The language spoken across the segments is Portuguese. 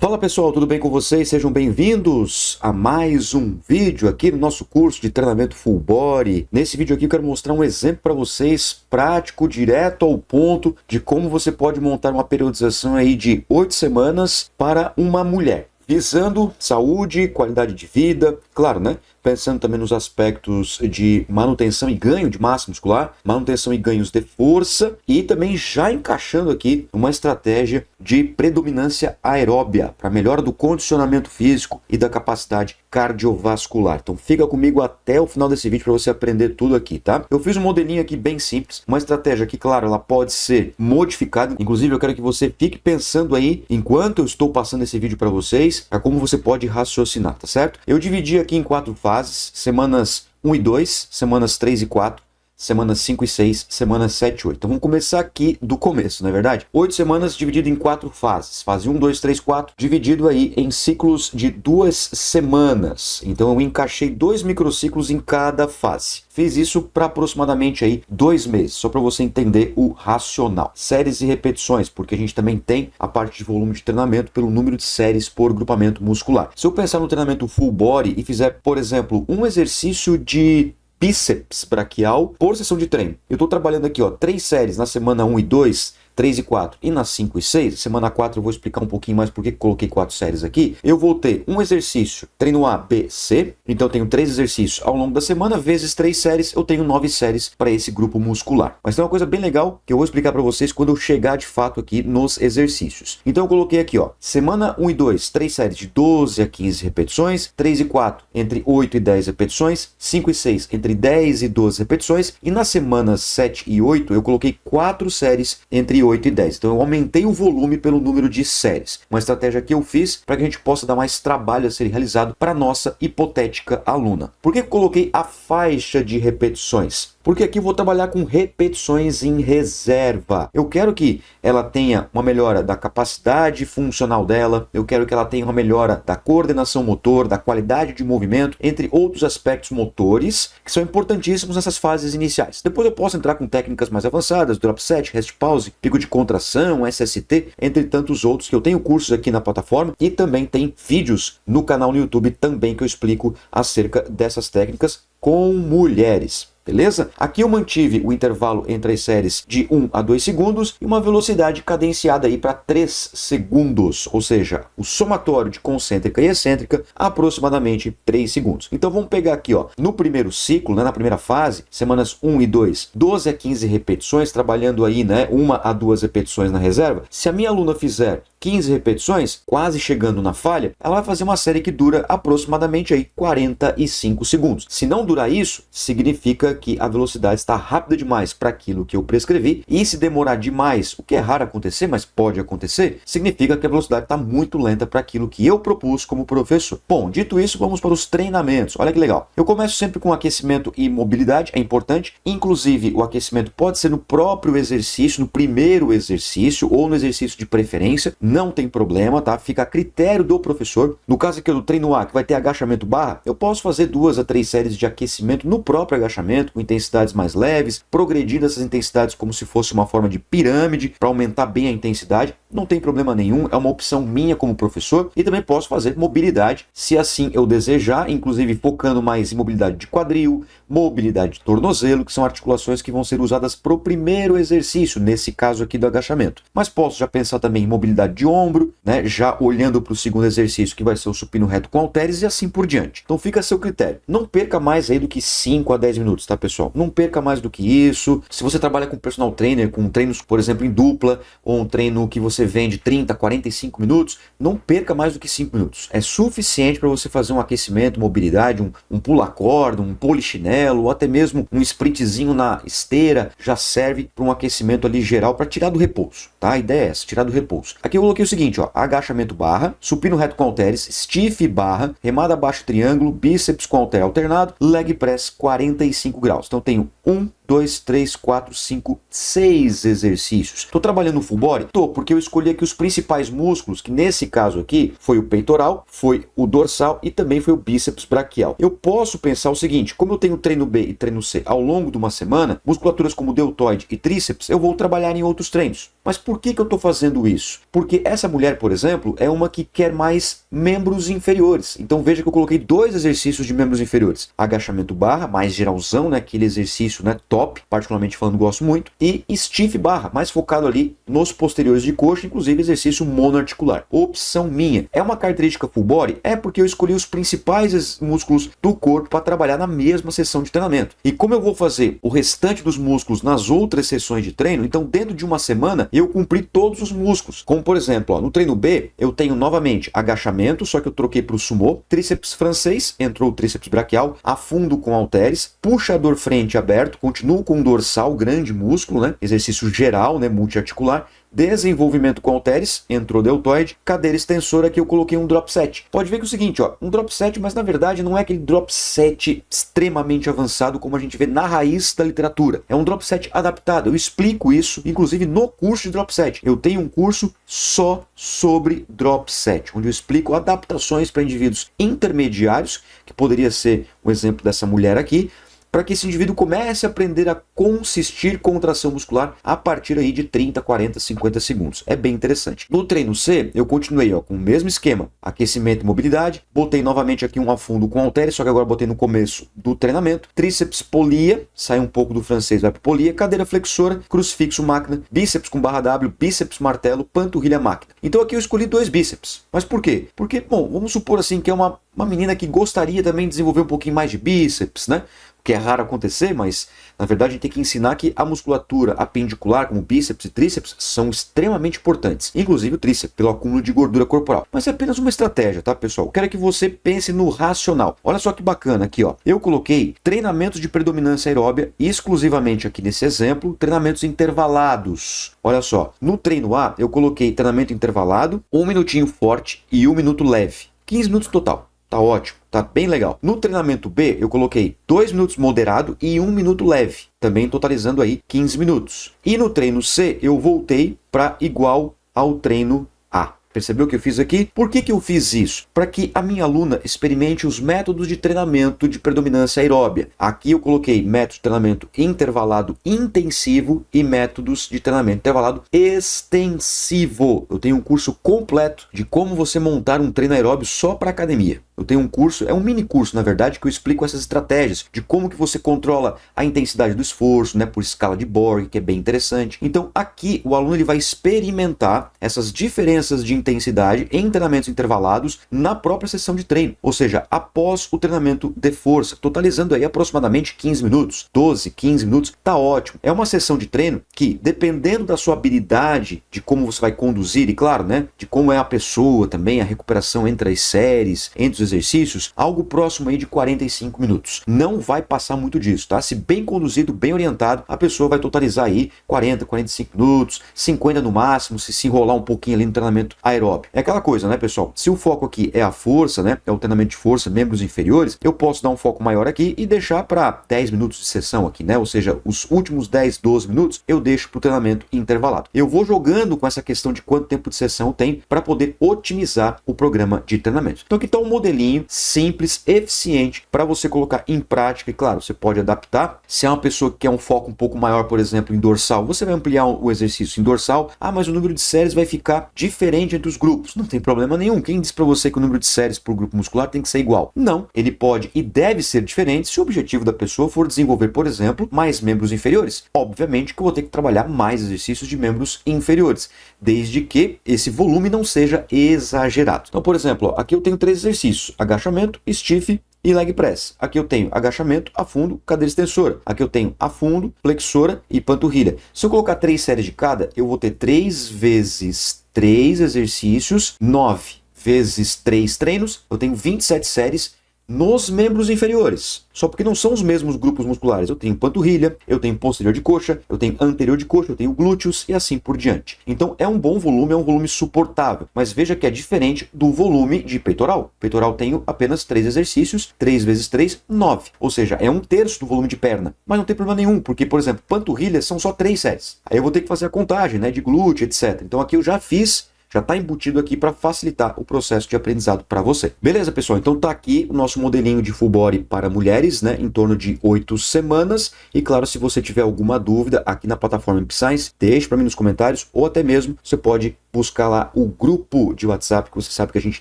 Fala pessoal, tudo bem com vocês? Sejam bem-vindos a mais um vídeo aqui no nosso curso de treinamento Full Body. Nesse vídeo aqui eu quero mostrar um exemplo para vocês, prático, direto ao ponto, de como você pode montar uma periodização aí de 8 semanas para uma mulher, visando saúde, qualidade de vida, claro, né? Pensando também nos aspectos de manutenção e ganho de massa muscular, manutenção e ganhos de força e também já encaixando aqui uma estratégia de predominância aeróbia para melhora do condicionamento físico e da capacidade cardiovascular. Então fica comigo até o final desse vídeo para você aprender tudo aqui, tá? Eu fiz um modelinho aqui bem simples, uma estratégia que, claro, ela pode ser modificada. Inclusive eu quero que você fique pensando aí, enquanto eu estou passando esse vídeo para vocês, a como você pode raciocinar, tá certo? Eu dividi aqui em 4 fases, semanas 1 e 2, semanas 3 e 4, semanas 5 e 6, semanas 7 e 8. Então vamos começar aqui do começo, não é verdade? 8 semanas dividido em 4 fases. Fase 1, 2, 3, 4, dividido aí em ciclos de 2 semanas. Então eu encaixei 2 microciclos em cada fase. Fiz isso para aproximadamente aí 2 meses, só para você entender o racional. Séries e repetições, porque a gente também tem a parte de volume de treinamento pelo número de séries por grupamento muscular. Se eu pensar no treinamento full body e fizer, por exemplo, um exercício de bíceps braquial por sessão de treino. Eu estou trabalhando aqui, 3 séries na semana 1 e 2, 3 e 4 e na 5 e 6, semana 4 eu vou explicar um pouquinho mais porque coloquei 4 séries aqui. Eu vou ter um exercício, treino A, B, C, então eu tenho 3 exercícios ao longo da semana, vezes 3 séries, eu tenho 9 séries para esse grupo muscular. Mas tem uma coisa bem legal que eu vou explicar para vocês quando eu chegar de fato aqui nos exercícios. Então eu coloquei aqui, semana 1 e 2, 3 séries de 12 a 15 repetições, 3 e 4 entre 8 e 10 repetições, 5 e 6 entre 10 e 12 repetições, e nas semanas 7 e 8 eu coloquei 4 séries entre 8 e 10. Então eu aumentei o volume pelo número de séries. Uma estratégia que eu fiz para que a gente possa dar mais trabalho a ser realizado para a nossa hipotética aluna. Por que eu coloquei a faixa de repetições? Porque aqui eu vou trabalhar com repetições em reserva. Eu quero que ela tenha uma melhora da capacidade funcional dela, eu quero que ela tenha uma melhora da coordenação motor, da qualidade de movimento, entre outros aspectos motores que são importantíssimos nessas fases iniciais. Depois eu posso entrar com técnicas mais avançadas, drop set, rest pause, pico de contração, SST, entre tantos outros que eu tenho cursos aqui na plataforma e também tem vídeos no canal no YouTube também que eu explico acerca dessas técnicas com mulheres. Beleza? Aqui eu mantive o intervalo entre as séries de 1 a 2 segundos e uma velocidade cadenciada aí para 3 segundos, ou seja, o somatório de concêntrica e excêntrica aproximadamente 3 segundos. Então vamos pegar aqui, no primeiro ciclo, na primeira fase, semanas 1 e 2, 12 a 15 repetições, trabalhando aí, 1 a 2 repetições na reserva. Se a minha aluna fizer 15 repetições, quase chegando na falha, ela vai fazer uma série que dura aproximadamente aí 45 segundos. Se não durar isso, significa que a velocidade está rápida demais para aquilo que eu prescrevi, e se demorar demais, o que é raro acontecer, mas pode acontecer, significa que a velocidade está muito lenta para aquilo que eu propus como professor. Bom, dito isso, vamos para os treinamentos. Olha que legal. Eu começo sempre com aquecimento e mobilidade, é importante. Inclusive, o aquecimento pode ser no próprio exercício, no primeiro exercício ou no exercício de preferência. Não tem problema, tá? Fica a critério do professor. No caso aqui do treino A, que vai ter agachamento barra, eu posso fazer 2 a 3 séries de aquecimento no próprio agachamento, com intensidades mais leves, progredindo essas intensidades como se fosse uma forma de pirâmide para aumentar bem a intensidade. Não tem problema nenhum, é uma opção minha como professor, e também posso fazer mobilidade, se assim eu desejar, inclusive focando mais em mobilidade de quadril, mobilidade de tornozelo, que são articulações que vão ser usadas para o primeiro exercício, nesse caso aqui do agachamento. Mas posso já pensar também em mobilidade de ombro, já olhando para o segundo exercício, que vai ser o supino reto com halteres, e assim por diante. Então fica a seu critério. Não perca mais aí do que 5 a 10 minutos, tá pessoal? Não perca mais do que isso. Se você trabalha com personal trainer, com treinos, por exemplo, em dupla, ou um treino que você vende 30, 45 minutos, não perca mais do que 5 minutos. É suficiente para você fazer um aquecimento, mobilidade, um pula-corda, um polichinelo, ou até mesmo um sprintzinho na esteira, já serve para um aquecimento ali geral para tirar do repouso, tá? A ideia é essa, tirar do repouso. Aqui eu coloquei o seguinte, agachamento barra, supino reto com halteres, stiff barra, remada abaixo triângulo, bíceps com halter alternado, leg press 45 graus. Então eu tenho 1, 2, 3, 4, 5, 6 exercícios. Estou trabalhando no full body? Estou, porque eu escolhi aqui os principais músculos, que nesse caso aqui foi o peitoral, foi o dorsal e também foi o bíceps braquial. Eu posso pensar o seguinte, como eu tenho treino B e treino C ao longo de uma semana, musculaturas como deltoide e tríceps, eu vou trabalhar em outros treinos. Mas por que eu estou fazendo isso? Porque essa mulher, por exemplo, é uma que quer mais membros inferiores. Então veja que eu coloquei 2 exercícios de membros inferiores. Agachamento barra, mais geralzão, né? Aquele exercício, né? Top, particularmente falando, gosto muito. E stiff barra, mais focado ali nos posteriores de coxa, inclusive exercício monoarticular. Opção minha. É uma característica full body? É porque eu escolhi os principais músculos do corpo para trabalhar na mesma sessão de treinamento. E como eu vou fazer o restante dos músculos nas outras sessões de treino, então dentro de uma semana eu cumpri todos os músculos. Como por exemplo, ó, no treino B, eu tenho novamente agachamento, só que eu troquei para o sumô, tríceps francês, entrou o tríceps braquial, afundo com halteres, puxador frente aberto, continuo com o dorsal, grande músculo, né? Exercício geral, né? Multiarticular. Desenvolvimento com halteres, entrou deltoide, cadeira extensora, que eu coloquei um drop set. Pode ver que é o seguinte, ó, um drop set, mas na verdade não é aquele drop set extremamente avançado como a gente vê na raiz da literatura. É um drop set adaptado. Eu explico isso, inclusive no curso de drop set. Eu tenho um curso só sobre drop set, onde eu explico adaptações para indivíduos intermediários, que poderia ser o exemplo dessa mulher aqui, para que esse indivíduo comece a aprender a consistir contração muscular a partir aí de 30, 40, 50 segundos. É bem interessante. No treino C, eu continuei ó, com o mesmo esquema, aquecimento e mobilidade, botei novamente aqui um afundo com halteres, só que agora botei no começo do treinamento, tríceps polia, sai um pouco do francês, vai para polia, cadeira flexora, crucifixo máquina, bíceps com barra W, bíceps martelo, panturrilha máquina. Então aqui eu escolhi 2 bíceps. Mas por quê? Porque, bom, vamos supor assim que é uma menina que gostaria também de desenvolver um pouquinho mais de bíceps, né? Que é raro acontecer, mas na verdade a gente tem que ensinar que a musculatura apendicular, como bíceps e tríceps, são extremamente importantes. Inclusive o tríceps, pelo acúmulo de gordura corporal. Mas é apenas uma estratégia, tá, pessoal? Eu quero que você pense no racional. Olha só que bacana aqui, ó. Eu coloquei treinamentos de predominância aeróbia, exclusivamente aqui nesse exemplo, treinamentos intervalados. Olha só, no treino A, eu coloquei treinamento intervalado, 1 minutinho forte e 1 minuto leve. 15 minutos total. Tá ótimo, tá bem legal. No treinamento B, eu coloquei 2 minutos moderado e 1 minuto leve, também totalizando aí 15 minutos. E no treino C, eu voltei para igual ao treino A. Percebeu o que eu fiz aqui? Por que eu fiz isso? Para que a minha aluna experimente os métodos de treinamento de predominância aeróbia. Aqui eu coloquei método de treinamento intervalado intensivo e métodos de treinamento intervalado extensivo. Eu tenho um curso completo de como você montar um treino aeróbio só para academia. Eu tenho um curso, é um mini curso na verdade, que eu explico essas estratégias de como que você controla a intensidade do esforço, né, por escala de Borg, que é bem interessante. Então aqui o aluno ele vai experimentar essas diferenças de intensidade em treinamentos intervalados na própria sessão de treino, ou seja, após o treinamento de força, totalizando aí aproximadamente 15 minutos, 12, 15 minutos, tá ótimo. É uma sessão de treino que, dependendo da sua habilidade, de como você vai conduzir, e claro, né, de como é a pessoa também, a recuperação entre as séries, entre os exercícios, algo próximo aí de 45 minutos. Não vai passar muito disso, tá? Se bem conduzido, bem orientado, a pessoa vai totalizar aí 40, 45 minutos, 50 no máximo, se enrolar um pouquinho ali no treinamento aeróbio. É aquela coisa, né, pessoal? Se o foco aqui é a força, né, é o treinamento de força, membros inferiores, eu posso dar um foco maior aqui e deixar para 10 minutos de sessão aqui, né? Ou seja, os últimos 10, 12 minutos eu deixo para o treinamento intervalado. Eu vou jogando com essa questão de quanto tempo de sessão tem para poder otimizar o programa de treinamento. Então aqui está um modelinho simples, eficiente para você colocar em prática e claro, você pode adaptar. Se é uma pessoa que quer um foco um pouco maior, por exemplo, em dorsal, você vai ampliar o exercício em dorsal. Ah, mas o número de séries vai ficar diferente entre os grupos. Não tem problema nenhum. Quem diz para você que o número de séries por grupo muscular tem que ser igual? Não, ele pode e deve ser diferente se o objetivo da pessoa for desenvolver, por exemplo, mais membros inferiores. Obviamente que eu vou ter que trabalhar mais exercícios de membros inferiores, desde que esse volume não seja exagerado. Então, por exemplo, ó, aqui eu tenho 3 exercícios: agachamento, stiff e leg press. Aqui eu tenho agachamento, afundo, cadeira extensora. Aqui eu tenho afundo, flexora e panturrilha. Se eu colocar 3 séries de cada, eu vou ter 3 vezes 3 exercícios, 9 vezes 3 treinos, eu tenho 27 séries nos membros inferiores. Só porque não são os mesmos grupos musculares. Eu tenho panturrilha, eu tenho posterior de coxa, eu tenho anterior de coxa, eu tenho glúteos e assim por diante. Então é um bom volume, é um volume suportável. Mas veja que é diferente do volume de peitoral. Peitoral tenho apenas 3 exercícios, 3 vezes 3, 9. Ou seja, é 1/3 do volume de perna. Mas não tem problema nenhum, porque, por exemplo, panturrilha são só 3 séries. Aí eu vou ter que fazer a contagem, né, de glúteo, etc. Então aqui eu já fiz. Já está embutido aqui para facilitar o processo de aprendizado para você. Beleza, pessoal? Então tá aqui o nosso modelinho de full body para mulheres, né? Em torno de 8 semanas. E claro, se você tiver alguma dúvida aqui na plataforma PScience, deixe para mim nos comentários ou até mesmo você pode buscar lá o grupo de WhatsApp, que você sabe que a gente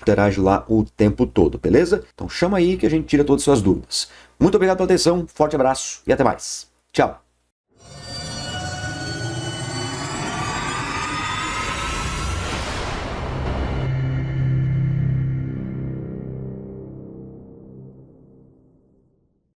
interage lá o tempo todo, beleza? Então chama aí que a gente tira todas as suas dúvidas. Muito obrigado pela atenção, forte abraço e até mais. Tchau!